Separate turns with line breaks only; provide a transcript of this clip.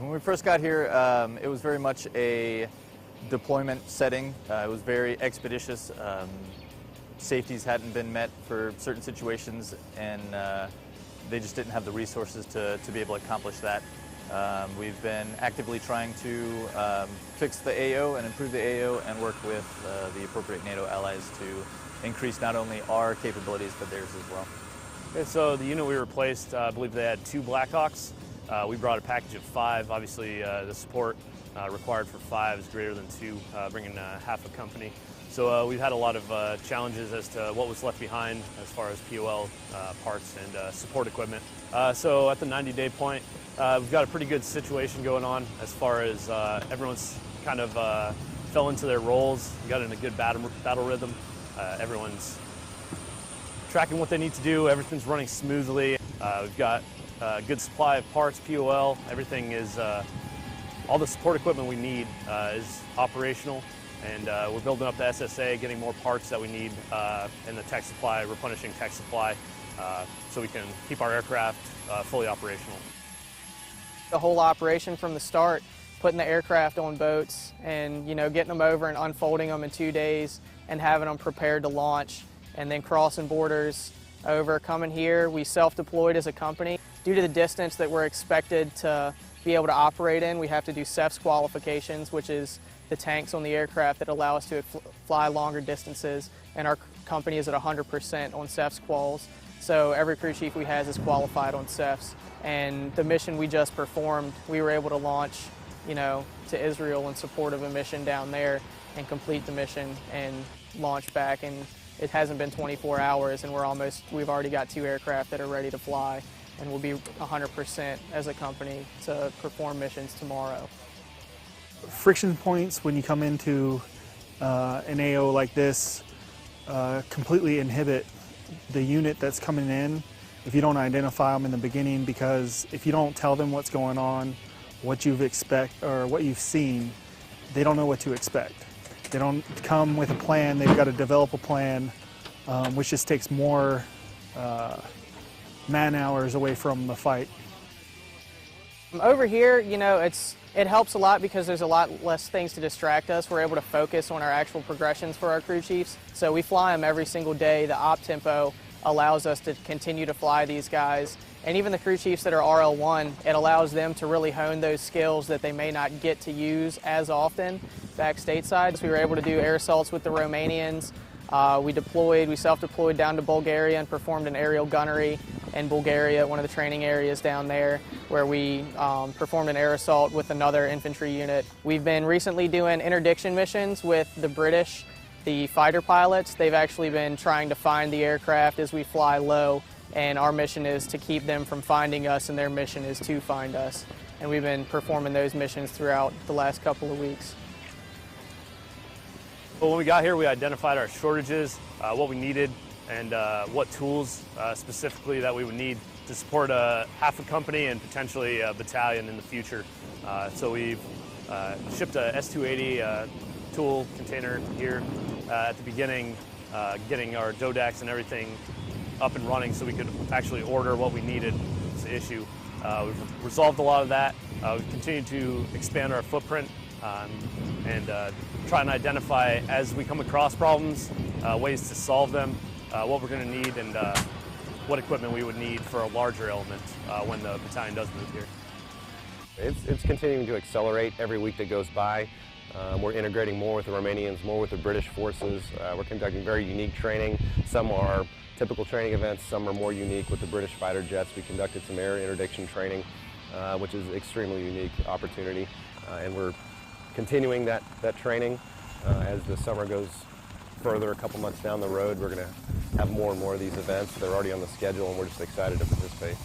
When we first got here, it was very much a deployment setting. It was very expeditious. Safeties hadn't been met for certain situations, and they just didn't have the resources to be able to accomplish that. We've been actively trying to fix the AO and improve the AO and work with the appropriate NATO allies to increase not only our capabilities but theirs as well.
Okay, so the unit we replaced, I believe they had 2 Blackhawks. We brought a package of 5. Obviously, the support required for 5 is greater than 2, bringing half a company. So we've had a lot of challenges as to what was left behind as far as POL parts and support equipment. So at the 90-day point, we've got a pretty good situation going on as far as everyone's kind of fell into their roles, got in a good battle rhythm. Everyone's tracking what they need to do, everything's running smoothly. We've got a good supply of parts, POL, everything is, all the support equipment we need is operational, and we're building up the SSA, getting more parts that we need in the tech supply, replenishing tech supply, so we can keep our aircraft fully operational.
The whole operation from the start, putting the aircraft on boats and getting them over and unfolding them in 2 days and having them prepared to launch, and then crossing borders over, coming here. We self-deployed as a company. Due to the distance that we're expected to be able to operate in, we have to do CEFS qualifications, which is the tanks on the aircraft that allow us to fly longer distances, and our company is at 100% on CEFS quals. So every crew chief we have is qualified on CEFS. And the mission we just performed, we were able to launch, to Israel in support of a mission down there and complete the mission and launch back. And it hasn't been 24 hours, and we've already got 2 aircraft that are ready to fly, and we'll be 100% as a company to perform missions tomorrow.
Friction points when you come into an AO like this completely inhibit the unit that's coming in if you don't identify them in the beginning, because if you don't tell them what's going on, what you've seen, they don't know what to expect. They don't come with a plan, they've got to develop a plan, which just takes more man-hours away from the fight.
Over here, it helps a lot because there's a lot less things to distract us. We're able to focus on our actual progressions for our crew chiefs. So we fly them every single day. The op tempo allows us to continue to fly these guys. And even the crew chiefs that are RL1, it allows them to really hone those skills that they may not get to use as often back stateside. So we were able to do air assaults with the Romanians. We self-deployed down to Bulgaria and performed an aerial gunnery in Bulgaria, one of the training areas down there, where we performed an air assault with another infantry unit. We've been recently doing interdiction missions with the British, the fighter pilots. They've actually been trying to find the aircraft as we fly low, and our mission is to keep them from finding us, and their mission is to find us. And we've been performing those missions throughout the last couple of weeks.
Well, when we got here, we identified our shortages, what we needed, and what tools specifically that we would need to support half a company and potentially a battalion in the future. So we've shipped a S280 tool container here at the beginning, getting our DODAX and everything up and running so we could actually order what we needed. It's the issue. We've resolved a lot of that. We've continued to expand our footprint and try and identify, as we come across problems, ways to solve them, what we're going to need, and what equipment we would need for a larger element when the battalion does move here.
It's continuing to accelerate every week that goes by. We're integrating more with the Romanians, more with the British forces. We're conducting very unique training. Some are typical training events, some are more unique with the British fighter jets. We conducted some air interdiction training, which is an extremely unique opportunity. And we're continuing that training as the summer goes further. A couple months down the road, we're going to have more and more of these events. They're already on the schedule, and we're just excited to participate.